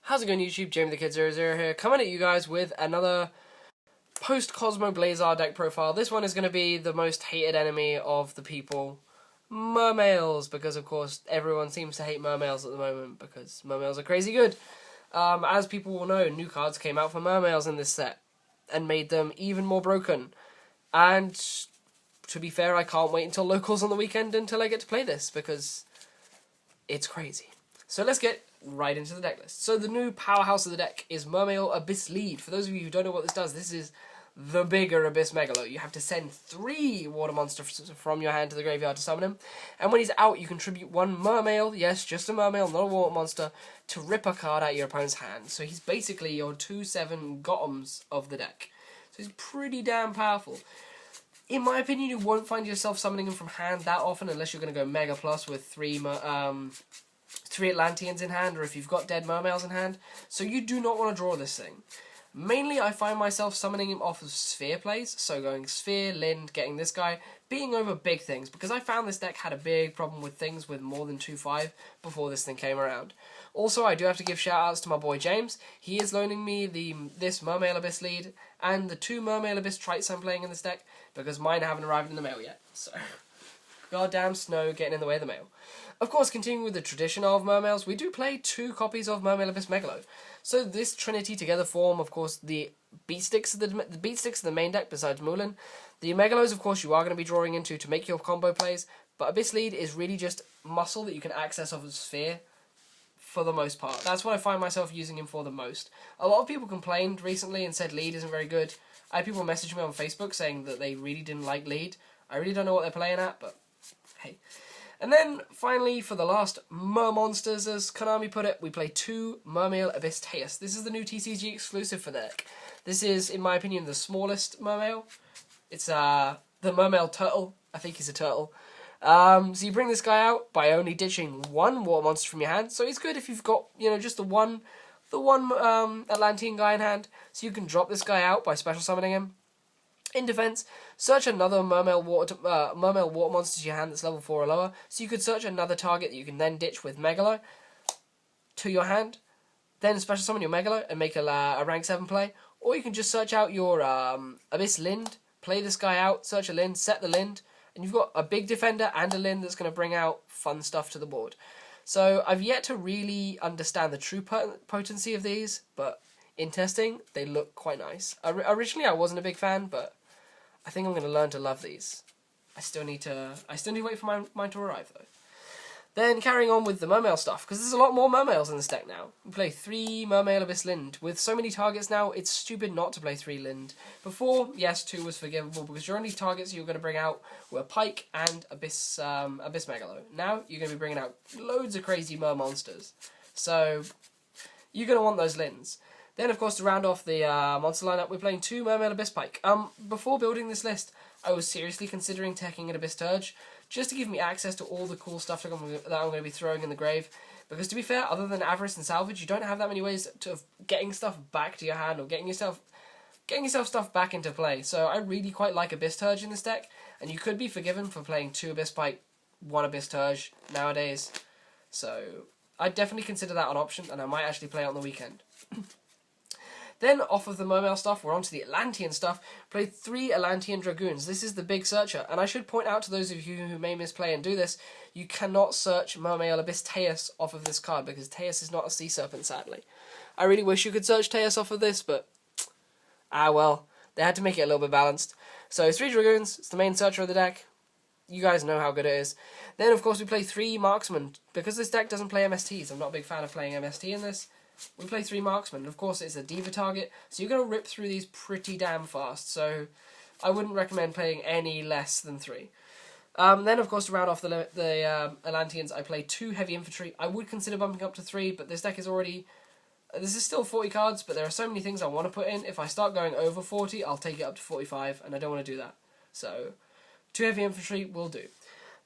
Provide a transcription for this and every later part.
How's it going, YouTube? Jamie the Kid 00 here, coming at you guys with another post-Cosmo Blazar deck profile. This one is going to be the most hated enemy of the people, Mermails, because of course everyone seems to hate Mermails at the moment, because Mermails are crazy good. As people will know, new cards came out for Mermails in this set, and made them even more broken. And, to be fair, I can't wait until locals on the weekend until I get to play this, because it's crazy. So let's get right into the deck list. So the new powerhouse of the deck is Mermail Abyss Lead. For those of you who don't know what this does, this is the bigger Abyss Megalo. You have to send 3 water monsters from your hand to the graveyard to summon him. And when he's out, you contribute 1 Mermail, yes, just a Mermail, not a water monster, to rip a card out of your opponent's hand. So he's basically your 2/7 Gothams of the deck. So he's pretty damn powerful. In my opinion, you won't find yourself summoning him from hand that often unless you're going to go Mega Plus with 3 Atlanteans in hand, or if you've got dead Mermails in hand. So you do not want to draw this thing. Mainly, I find myself summoning him off of Sphere plays, so going Sphere, Lind, getting this guy, beating over big things, because I found this deck had a big problem with things with more than 2/5 before this thing came around. Also, I do have to give shout-outs to my boy James. He is loaning me this Mermail Abyss Lead, and the 2 Mermail Abyss Trites I'm playing in this deck, because mine haven't arrived in the mail yet, so goddamn snow getting in the way of the mail. Of course, continuing with the tradition of Mermails, we do play 2 copies of Mermail Abyss Megalo. So this trinity together form, of course, the beatsticks of the main deck besides Moulin. The Megalos, of course, you are going to be drawing into to make your combo plays, but Abyss Lead is really just muscle that you can access off of Sphere for the most part. That's what I find myself using him for the most. A lot of people complained recently and said Lead isn't very good. I had people message me on Facebook saying that they really didn't like Lead. I really don't know what they're playing at, but hey. And then, finally, for the last Mermonsters, as Konami put it, we play 2 Mermail Abyss Teus. This is the new TCG exclusive for the deck. This is, in my opinion, the smallest Mermail. It's the Mermail Turtle. I think he's a turtle. So you bring this guy out by only ditching 1 water monster from your hand. So he's good if you've got, just the one Atlantean guy in hand. So you can drop this guy out by special summoning him. In defense, search another Mermail water monster to your hand that's level 4 or lower. So you could search another target that you can then ditch with Megalo to your hand. Then special summon your Megalo and make a rank 7 play. Or you can just search out your Abyss Lind, play this guy out, search a Lind, set the Lind, and you've got a big defender and a Lind that's going to bring out fun stuff to the board. So I've yet to really understand the true potency of these, but in testing, they look quite nice. Originally, I wasn't a big fan, but I think I'm going to learn to love these. I still need to wait for mine to arrive, though. Then, carrying on with the Mermail stuff, because there's a lot more Mermails in this deck now. We play 3 Mermail Abyss Lind. With so many targets now, it's stupid not to play 3 Lind. Before, yes, 2 was forgivable, because your only targets you were going to bring out were Pike and Abyss Megalo. Now, you're going to be bringing out loads of crazy Mermonsters. So, you're going to want those Linds. Then, of course, to round off the monster lineup, we're playing 2 Mermail Abyss Pike. Before building this list, I was seriously considering teching an Abyss Turge, just to give me access to all the cool stuff that I'm going to be throwing in the grave. Because, to be fair, other than Avarice and Salvage, you don't have that many ways of getting stuff back to your hand, or getting yourself stuff back into play. So I really quite like Abyss Turge in this deck, and you could be forgiven for playing 2 Abyss Pike, 1 Abyss Turge nowadays. So I'd definitely consider that an option, and I might actually play it on the weekend. Then, off of the Mermail stuff, we're on to the Atlantean stuff. Play 3 Atlantean Dragoons. This is the big searcher, and I should point out to those of you who may misplay and do this, you cannot search Mermail Abyss Teus off of this card, because Teus is not a sea serpent, sadly. I really wish you could search Teus off of this, but well, they had to make it a little bit balanced. So, 3 Dragoons, it's the main searcher of the deck. You guys know how good it is. Then, of course, we play 3 Marksmen. Because this deck doesn't play MSTs, I'm not a big fan of playing MST in this. We play 3 Marksmen, and of course it's a Diva target, so you're going to rip through these pretty damn fast, so I wouldn't recommend playing any less than 3. Then, of course, to round off the Atlanteans, I play 2 Heavy Infantry. I would consider bumping up to 3, but this deck is already... This is still 40 cards, but there are so many things I want to put in. If I start going over 40, I'll take it up to 45, and I don't want to do that. So, 2 Heavy Infantry will do.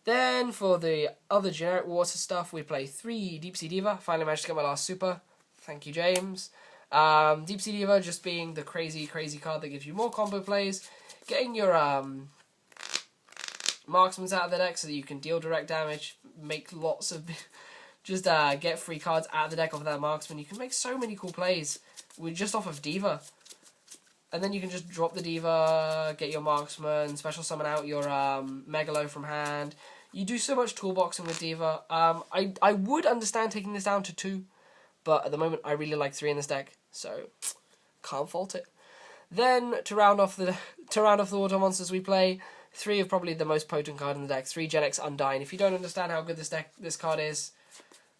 Then, for the other generic water stuff, we play 3 Deep Sea Diva. Finally managed to get my last super. Thank you, James. Deep Sea Diva just being the crazy, crazy card that gives you more combo plays. Getting your Marksmans out of the deck so that you can deal direct damage. Make lots of Just get free cards out of the deck off of that marksman. You can make so many cool plays with just off of Diva. And then you can just drop the Diva, get your marksman, special summon out your Megalo from hand. You do so much toolboxing with Diva. I would understand taking this down to 2, but at the moment I really like 3 in this deck, so can't fault it. Then to round off the water monsters, we play 3 of probably the most potent card in the deck. 3 Gen X Undyne. If you don't understand how good this card is,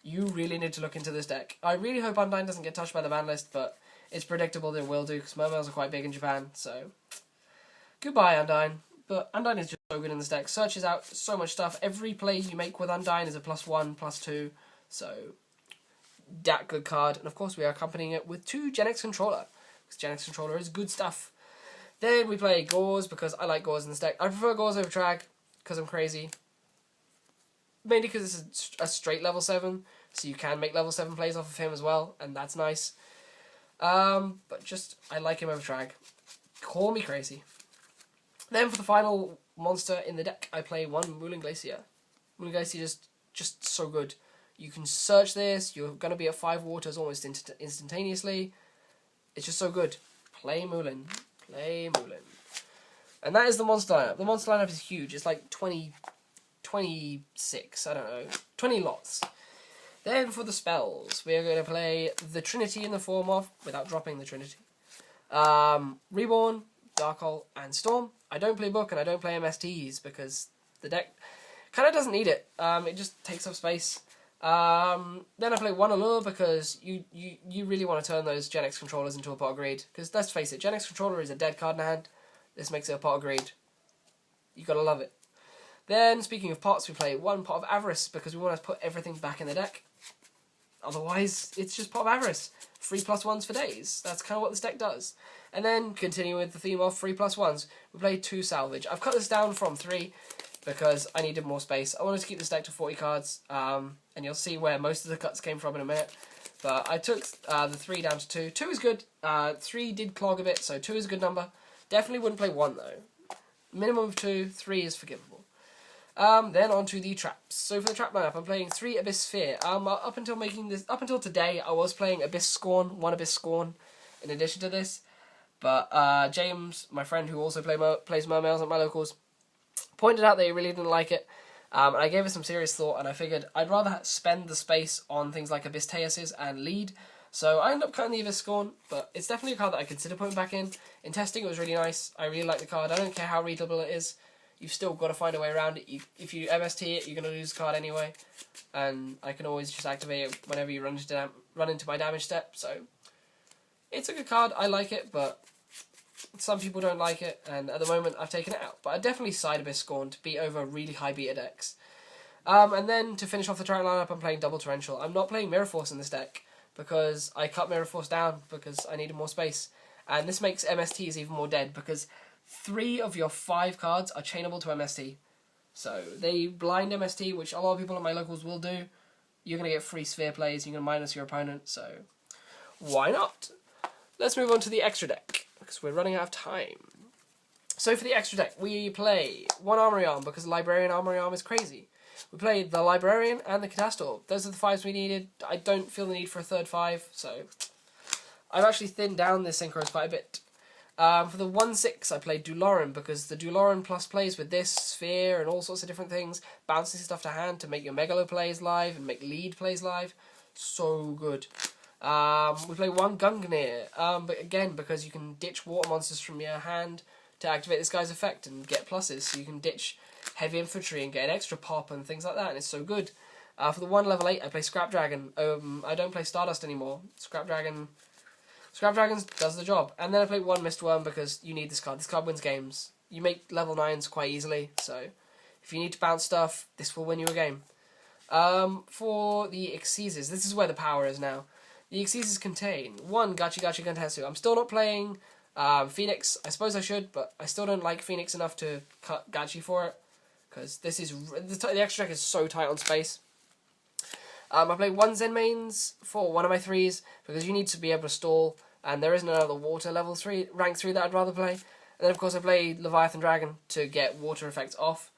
you really need to look into this deck. I really hope Undyne doesn't get touched by the ban list, but it's predictable that it will do, because Mermails are quite big in Japan, so goodbye Undyne. But Undyne is just so good in this deck. Searches out so much stuff. Every play you make with Undyne is a +1, +2, so that good card. And of course we are accompanying it with 2 Gen X Controller, because Gen X Controller is good stuff. Then we play Gauze, because I like Gauze in this deck. I prefer Gauze over Trag, because I'm crazy. Mainly because it's a straight level 7, so you can make level 7 plays off of him as well, and that's nice. But just, I like him over Trag. Call me crazy. Then for the final monster in the deck, I play 1 Moulin Glacier. Moulin Glacier is just so good. You can search this, you're going to be at 5 waters almost instantaneously. It's just so good. Play Moulin. Play Moulin. And that is the monster lineup. The monster lineup is huge. It's like 26, I don't know, 20 lots. Then for the spells, we are going to play the Trinity in the form of, without dropping the Trinity, Reborn, Dark Hole, and Storm. I don't play Book and I don't play MSTs because the deck kind of doesn't need it. It just takes up space. Then I play 1 Allure because you really want to turn those Gen X controllers into a Pot of Greed. Because let's face it, Gen X controller is a dead card in hand. This makes it a Pot of Greed. You gotta love it. Then, speaking of pots, we play 1 Pot of Avarice because we want to put everything back in the deck. Otherwise, it's just Pot of Avarice. 3 +1s for days. That's kind of what this deck does. And then, continuing with the theme of 3 +1s, we play 2 Salvage. I've cut this down from 3 because I needed more space. I wanted to keep this deck to 40 cards, and you'll see where most of the cuts came from in a minute. But I took the 3 down to 2. 2 is good. 3 did clog a bit, so 2 is a good number. Definitely wouldn't play 1 though. Minimum of 2, 3 is forgivable. Then on to the traps. So for the trap lineup, I'm playing 3 Abyss Sphere. Up until today, I was playing Abyss Scorn, 1 Abyss Scorn, in addition to this. But James, my friend who also plays Mermails at my locals, pointed out that he really didn't like it. And I gave it some serious thought, and I figured I'd rather spend the space on things like Abyss Teases and Lead. So I ended up cutting the Abyss Scorn, but it's definitely a card that I consider putting back in. In testing, it was really nice. I really like the card. I don't care how readable it is. You've still got to find a way around it. If you MST it, you're going to lose the card anyway. And I can always just activate it whenever you run into my damage step. So it's a good card. I like it, but some people don't like it. And at the moment, I've taken it out. But I definitely side Abyss Scorn to beat over really high beta decks. And then to finish off the Torrent lineup, I'm playing Double Torrential. I'm not playing Mirror Force in this deck because I cut Mirror Force down because I needed more space. And this makes MSTs even more dead because 3 of your 5 cards are chainable to MST. So they blind MST, which a lot of people at my locals will do. You're going to get free sphere plays, you're going to minus your opponent, so why not? Let's move on to the extra deck, because we're running out of time. So for the extra deck, we play 1 Armory Arm, because the Librarian Armory Arm is crazy. We played the Librarian and the Catastor. Those are the 5s we needed. I don't feel the need for a third 5, so I've actually thinned down this Synchros quite a bit. For the 1/6, I played Duloran because the Duloran plus plays with this, Sphere, and all sorts of different things, bouncing stuff to hand to make your Megalo plays live and make Lead plays live. So good. We play 1 Gungnir, but again, because you can ditch water monsters from your hand to activate this guy's effect and get pluses, so you can ditch heavy infantry and get an extra pop and things like that, and it's so good. For the 1 level 8, I play Scrap Dragon. I don't play Stardust anymore. Scrap Dragon does the job. And then I play 1 Mistworm because you need this card. This card wins games. You make level 9s quite easily, so if you need to bounce stuff, this will win you a game. For the Exceses, this is where the power is now. The Exceses contain 1 Gachi Gachi Gantetsu. I'm still not playing Phoenix. I suppose I should, but I still don't like Phoenix enough to cut Gachi for it, because this is the extra deck is so tight on space. I play 1 Zen Mains for 1 of my 3s, because you need to be able to stall, and there isn't another water level 3, rank 3 that I'd rather play. And then of course I play Leviathan Dragon to get water effects off.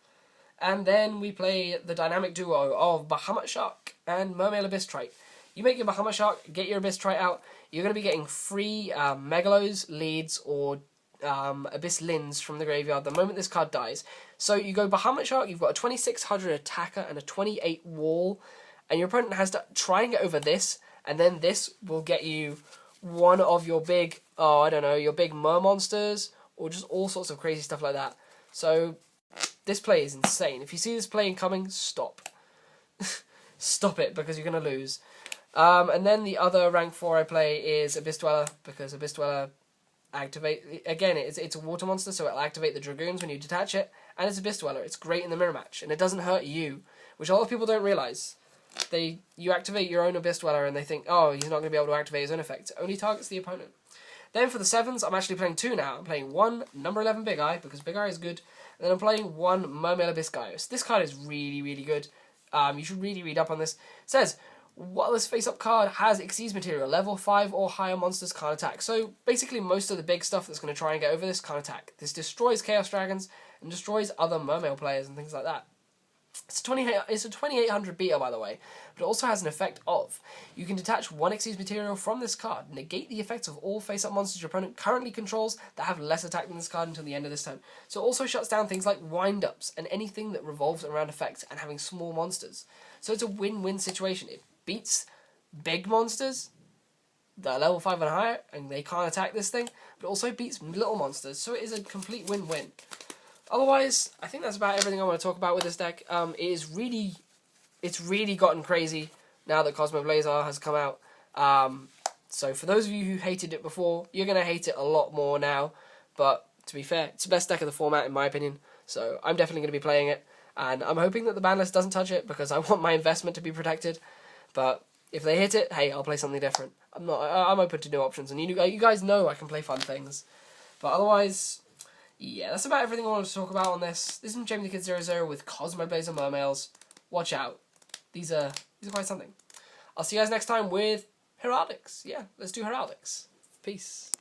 And then we play the dynamic duo of Bahamut Shark and Mermail Abyss Trite. You make your Bahamut Shark, get your Abyss Trite out. You're going to be getting free Megalos, Leads, or Abyss Lins from the graveyard the moment this card dies. So you go Bahamut Shark, you've got a 2600 attacker and a 28 wall, and your opponent has to try and get over this, and then this will get you one of your big, your big mer monsters, or just all sorts of crazy stuff like that. So this play is insane. If you see this play coming, stop. Stop it, because you're going to lose. And then the other rank 4 I play is Abyss Dweller, because Abyss Dweller again, it's a water monster, so it'll activate the Dragoons when you detach it, and it's Abyss Dweller. It's great in the mirror match, and it doesn't hurt you, which a lot of people don't realise. You activate your own Abyss Dweller, and they think, oh, he's not going to be able to activate his own effect. It only targets the opponent. Then for the 7s, I'm actually playing 2 now. I'm playing 1 number 11 Big Eye, because Big Eye is good, and then I'm playing 1 Mermail Abyss Gaius. This card is really, really good. You should really read up on this. It says, while this face-up card has Xyz material, level 5 or higher monsters can't attack. So basically most of the big stuff that's going to try and get over this can't attack. This destroys Chaos Dragons and destroys other Mermail players and things like that. It's a 2800 beta, by the way, but it also has an effect of, you can detach 1 Xyz material from this card, negate the effects of all face-up monsters your opponent currently controls that have less attack than this card until the end of this turn. So it also shuts down things like wind-ups and anything that revolves around effects and having small monsters. So it's a win-win situation. It beats big monsters that are level 5 and higher, and they can't attack this thing, but also beats little monsters, so it is a complete win-win. Otherwise, I think that's about everything I want to talk about with this deck. It's really gotten crazy now that Cosmo Blazar has come out. So for those of you who hated it before, you're going to hate it a lot more now, but to be fair, it's the best deck of the format in my opinion, so I'm definitely going to be playing it, and I'm hoping that the ban list doesn't touch it, because I want my investment to be protected. But if they hit it, hey, I'll play something different. I'm open to new options, and you guys know I can play fun things. But otherwise, yeah, that's about everything I wanted to talk about on this. This is Jamie the Kid 00 with Cosmo Blazer Mermails. Watch out. These are quite something. I'll see you guys next time with Heraldics. Yeah, let's do Heraldics. Peace.